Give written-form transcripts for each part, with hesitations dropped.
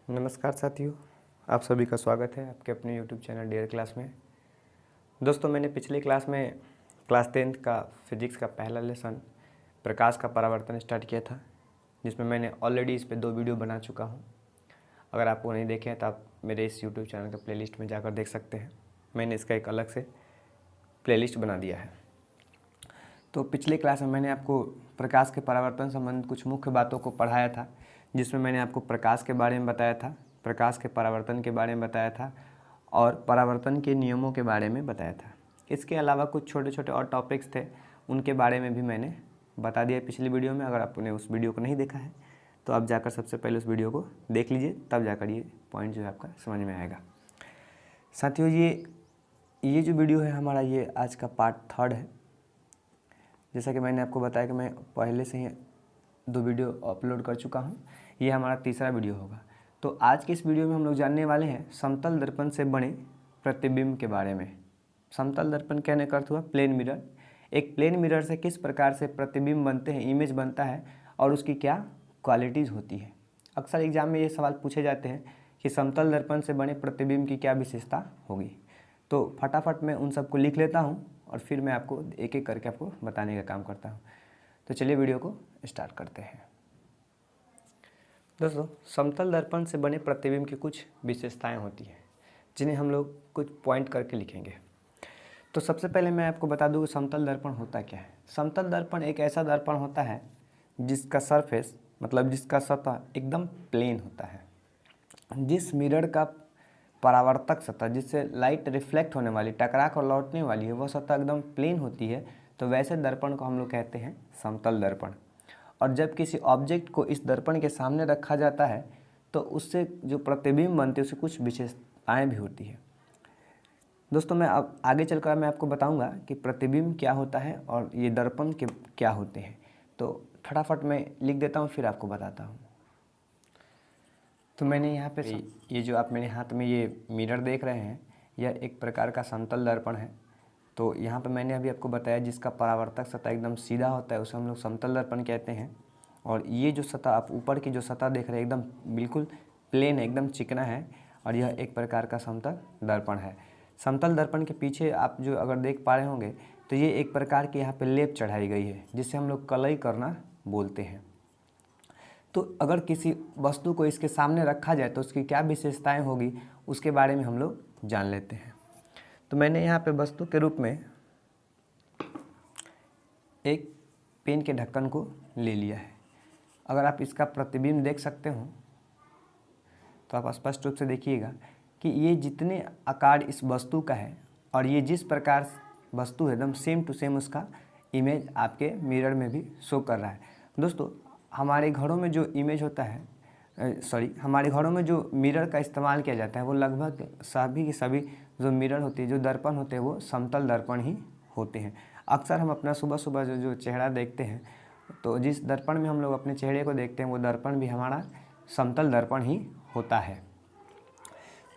नमस्कार साथियों, आप सभी का स्वागत है आपके अपने YouTube चैनल डेयर क्लास में। दोस्तों, मैंने पिछले क्लास में क्लास 10th का फिजिक्स का पहला लेसन प्रकाश का परावर्तन स्टार्ट किया था, जिसमें मैंने ऑलरेडी इस पे 2 वीडियो बना चुका हूं। अगर आप वो नहीं देखे हैं तो आप मेरे इस YouTube चैनल के प्लेलिस्ट में जाकर देख सकते हैं। मैंने इसका एक अलग से प्लेलिस्ट बना दिया है। तो पिछले क्लास में मैंने आपको प्रकाश के परावर्तन संबंधित कुछ मुख्य बातों को पढ़ाया था, जिसमें मैंने आपको प्रकाश के बारे में बताया था, प्रकाश के परावर्तन के बारे में बताया था और परावर्तन के नियमों के बारे में बताया था। इसके अलावा कुछ छोटे छोटे और टॉपिक्स थे, उनके बारे में भी मैंने बता दिया पिछली वीडियो में। अगर आपने उस वीडियो को नहीं देखा है तो आप जाकर सबसे पहले उस वीडियो को देख लीजिए, तब जाकर ये पॉइंट जो है आपका समझ में आएगा। साथियों, ये जो वीडियो है हमारा, ये आज का पार्ट 3 है। जैसा कि मैंने आपको बताया कि मैं पहले से ही 2 वीडियो अपलोड कर चुका हूं, ये हमारा तीसरा वीडियो होगा। तो आज के इस वीडियो में हम लोग जानने वाले हैं समतल दर्पण से बने प्रतिबिंब के बारे में। समतल दर्पण कहने का अर्थ हुआ प्लेन मिरर। एक प्लेन मिरर से किस प्रकार से प्रतिबिंब बनते हैं, इमेज बनता है और उसकी क्या क्वालिटीज़ होती है। अक्सर एग्जाम में ये सवाल पूछे जाते हैं कि समतल दर्पण से बने प्रतिबिंब की क्या विशेषता होगी। तो फटाफट मैं उन सबको लिख लेता हूँ और फिर मैं आपको एक एक करके आपको बताने का काम करता हूँ। तो चलिए वीडियो को स्टार्ट करते हैं। दोस्तों, समतल दर्पण से बने प्रतिबिंब की कुछ विशेषताएं होती हैं, जिन्हें हम लोग कुछ पॉइंट करके लिखेंगे। तो सबसे पहले मैं आपको बता दूं कि समतल दर्पण होता क्या है। समतल दर्पण एक ऐसा दर्पण होता है जिसका सरफेस, मतलब जिसका सतह एकदम प्लेन होता है। जिस मिरर का परावर्तक सतह, जिससे लाइट रिफ्लेक्ट होने वाली, टकरा कर लौटने वाली है, वह सतह एकदम प्लेन होती है, तो वैसे दर्पण को हम लोग कहते हैं समतल दर्पण। और जब किसी ऑब्जेक्ट को इस दर्पण के सामने रखा जाता है तो उससे जो प्रतिबिंब बनते हैं उससे कुछ विशेषताएं भी होती है। दोस्तों, मैं अब आगे चलकर मैं आपको बताऊंगा कि प्रतिबिंब क्या होता है और ये दर्पण के क्या होते हैं। तो फटाफट मैं लिख देता हूँ, फिर आपको बताता हूँ। तो मैंने यहाँ पे ये जो आप मेरे हाथ में ये मिरर देख रहे हैं, यह एक प्रकार का समतल दर्पण है। तो यहाँ पे मैंने अभी आपको बताया जिसका परावर्तक सतह एकदम सीधा होता है उसे हम लोग समतल दर्पण कहते हैं। और ये जो सतह आप ऊपर की जो सतह देख रहे हैं एकदम बिल्कुल प्लेन है, एकदम चिकना है, और यह एक प्रकार का समतल दर्पण है। समतल दर्पण के पीछे आप जो अगर देख पा रहे होंगे तो ये एक प्रकार की यहाँ पे लेप चढ़ाई गई है, जिससे हम लोग कलई करना बोलते हैं। तो अगर किसी वस्तु को इसके सामने रखा जाए तो उसकी क्या विशेषताएँ होगी, उसके बारे में हम लोग जान लेते हैं। तो मैंने यहाँ पे वस्तु के रूप में एक पेन के ढक्कन को ले लिया है। अगर आप इसका प्रतिबिंब देख सकते हो तो आप स्पष्ट रूप से देखिएगा कि ये जितने आकार इस वस्तु का है और ये जिस प्रकार वस्तु है एकदम सेम टू सेम उसका इमेज आपके मिरर में भी शो कर रहा है। दोस्तों, हमारे घरों में जो इमेज होता है, हमारे घरों में जो मिरर का इस्तेमाल किया जाता है वो लगभग सभी के सभी जो मिरर होती है, जो दर्पण होते हैं, वो समतल दर्पण ही होते हैं। अक्सर हम अपना सुबह सुबह जो चेहरा देखते हैं, तो जिस दर्पण में हम लोग अपने चेहरे को देखते हैं वो दर्पण भी हमारा समतल दर्पण ही होता है।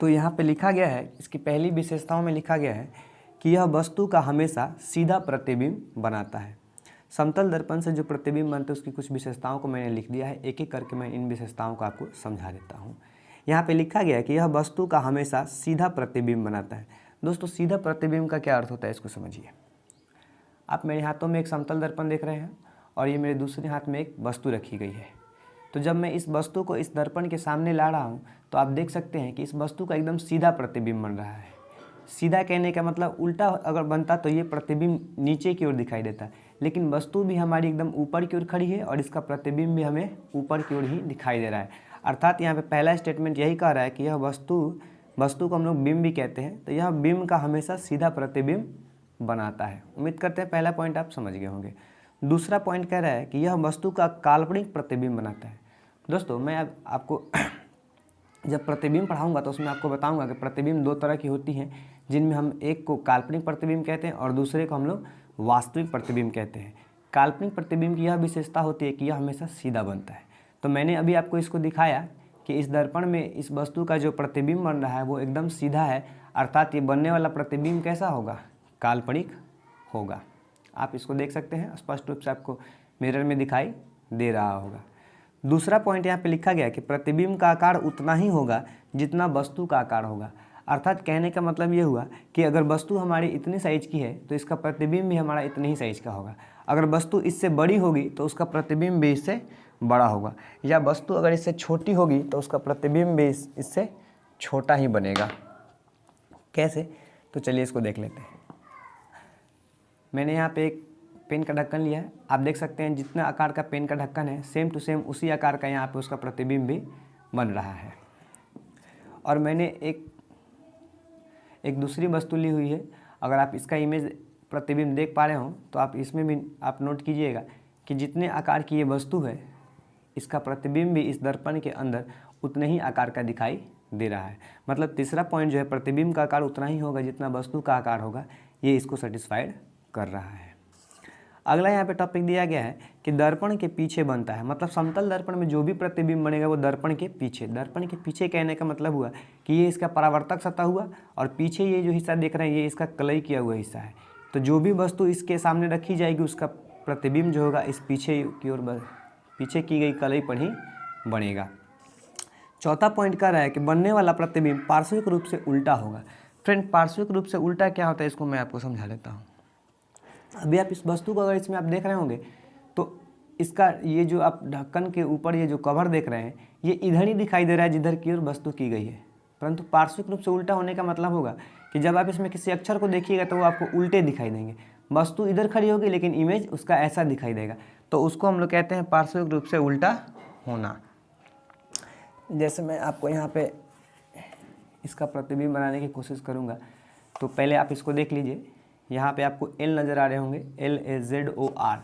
तो यहाँ पे लिखा गया है, इसकी पहली विशेषताओं में लिखा गया है कि यह वस्तु का हमेशा सीधा प्रतिबिंब बनाता है। समतल दर्पण से जो प्रतिबिंब बनते हैं उसकी कुछ विशेषताओं को मैंने लिख दिया है, एक एक करके मैं इन विशेषताओं को आपको समझा देता हूँ। यहाँ पे लिखा गया है कि यह वस्तु का हमेशा सीधा प्रतिबिंब बनाता है। दोस्तों, सीधा प्रतिबिंब का क्या अर्थ होता है, इसको समझिए। आप मेरे हाथों में एक समतल दर्पण देख रहे हैं और ये मेरे दूसरे हाथ में एक वस्तु रखी गई है। तो जब मैं इस वस्तु को इस दर्पण के सामने ला रहा हूँ तो आप देख सकते हैं कि इस वस्तु का एकदम सीधा प्रतिबिंब बन रहा है। सीधा कहने का मतलब उल्टा अगर बनता तो ये प्रतिबिंब नीचे की ओर दिखाई देता, लेकिन वस्तु भी हमारी एकदम ऊपर की ओर खड़ी है और इसका प्रतिबिंब भी हमें ऊपर की ओर ही दिखाई दे रहा है। अर्थात यहाँ पे पहला स्टेटमेंट यही कह रहा है कि यह वस्तु को हम लोग बिंब भी कहते हैं, तो यह बिंब का हमेशा सीधा प्रतिबिंब बनाता है। उम्मीद करते हैं पहला पॉइंट आप समझ गए होंगे। दूसरा पॉइंट कह रहा है कि यह वस्तु का काल्पनिक प्रतिबिंब बनाता है। दोस्तों, मैं आपको जब प्रतिबिंब पढ़ाऊंगा तो उसमें आपको बताऊंगा कि प्रतिबिंब 2 तरह की होती हैं, जिनमें हम एक को काल्पनिक प्रतिबिंब कहते हैं और दूसरे को हम लोग वास्तविक प्रतिबिंब कहते हैं। काल्पनिक प्रतिबिंब की यह विशेषता होती है कि यह हमेशा सीधा बनता है। तो मैंने अभी आपको इसको दिखाया कि इस दर्पण में इस वस्तु का जो प्रतिबिंब बन रहा है वो एकदम सीधा है, अर्थात ये बनने वाला प्रतिबिंब कैसा होगा, काल्पनिक होगा। आप इसको देख सकते हैं, स्पष्ट रूप से आपको मिरर में दिखाई दे रहा होगा। दूसरा पॉइंट यहाँ पे लिखा गया कि प्रतिबिंब का आकार उतना ही होगा जितना वस्तु का आकार होगा। अर्थात कहने का मतलब ये हुआ कि अगर वस्तु हमारी इतनी साइज की है तो इसका प्रतिबिंब भी हमारा इतनी ही साइज का होगा। अगर वस्तु इससे बड़ी होगी तो उसका प्रतिबिंब भी इससे बड़ा होगा, या वस्तु अगर इससे छोटी होगी तो उसका प्रतिबिंब भी इससे छोटा ही बनेगा। कैसे? तो चलिए इसको देख लेते हैं। मैंने यहाँ पे एक पेन का ढक्कन लिया है। आप देख सकते हैं जितना आकार का पेन का ढक्कन है सेम टू सेम उसी आकार का यहाँ पे उसका प्रतिबिंब भी बन रहा है। और मैंने एक दूसरी वस्तु ली हुई है। अगर आप इसका इमेज प्रतिबिंब देख पा रहे हो तो आप इसमें भी आप नोट कीजिएगा कि जितने आकार की ये वस्तु है इसका प्रतिबिंब भी इस दर्पण के अंदर उतने ही आकार का दिखाई दे रहा है। मतलब तीसरा पॉइंट जो है प्रतिबिंब का आकार उतना ही होगा जितना वस्तु का आकार होगा, ये इसको सेटिस्फाइड कर रहा है। अगला यहाँ पे टॉपिक दिया गया है कि दर्पण के पीछे बनता है। मतलब समतल दर्पण में जो भी प्रतिबिंब बनेगा वो दर्पण के पीछे कहने का मतलब हुआ कि ये इसका परावर्तक सतह हुआ और पीछे ये जो हिस्सा देख रहे हैं ये इसका कलई किया हुआ हिस्सा है। तो जो भी वस्तु इसके सामने रखी जाएगी उसका प्रतिबिंब जो होगा इस पीछे की ओर पीछे की गई कलई पर ही बनेगा। चौथा पॉइंट कह रहा है कि बनने वाला प्रतिबिंब पार्श्विक रूप से उल्टा होगा। फ्रेंड, पार्श्विक रूप से उल्टा क्या होता है इसको मैं आपको समझा देता हूँ। अभी आप इस वस्तु को अगर इसमें आप देख रहे होंगे तो इसका ये जो आप ढक्कन के ऊपर ये जो कवर देख रहे हैं ये इधर ही दिखाई दे रहा है जिधर की ओर वस्तु की गई है, परंतु पार्श्विक रूप से उल्टा होने का मतलब होगा कि जब आप इसमें किसी अक्षर को देखिएगा तो वो आपको उल्टे दिखाई देंगे। वस्तु इधर खड़ी होगी लेकिन इमेज उसका ऐसा दिखाई देगा, तो उसको हम लोग कहते हैं पार्श्विक रूप से उल्टा होना। जैसे मैं आपको यहाँ पे इसका प्रतिबिंब बनाने की कोशिश करूँगा तो पहले आप इसको देख लीजिए। यहाँ पे आपको L नज़र आ रहे होंगे, LAZOR।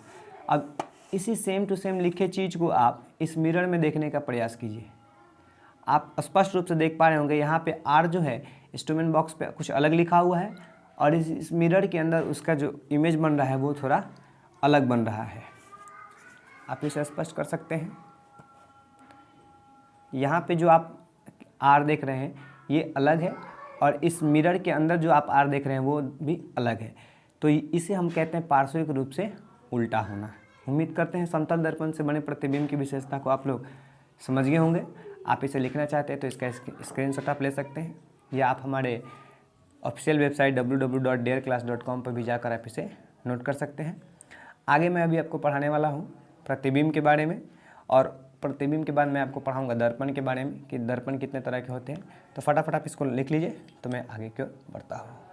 अब इसी सेम टू सेम लिखे चीज़ को आप इस मिरर में देखने का प्रयास कीजिए। आप स्पष्ट रूप से देख पा रहे होंगे यहाँ पे R जो है इंस्ट्रूमेंट बॉक्स पे कुछ अलग लिखा हुआ है और इस मिरर के अंदर उसका जो इमेज बन रहा है वो थोड़ा अलग बन रहा है। आप इसे स्पष्ट कर सकते हैं। यहाँ पे जो आप R देख रहे हैं ये अलग है और इस मिरर के अंदर जो आप R देख रहे हैं वो भी अलग है। तो इसे हम कहते हैं पार्श्विक रूप से उल्टा होना। उम्मीद करते हैं समतल दर्पण से बने प्रतिबिंब की विशेषता को आप लोग समझ गए होंगे। आप इसे लिखना चाहते हैं तो इसका स्क्रीनशॉट आप ले सकते हैं, या आप हमारे ऑफिशियल वेबसाइट www.dearclass.com पर भी जाकर आप इसे नोट कर सकते हैं। आगे मैं अभी आपको पढ़ाने वाला हूँ प्रतिबिंब के बारे में, और प्रतिबिंब के बाद मैं आपको पढ़ाऊंगा दर्पण के बारे में कि दर्पण कितने तरह के होते हैं। तो फटाफट आप इसको लिख लीजिए तो मैं आगे की ओर बढ़ता हूँ।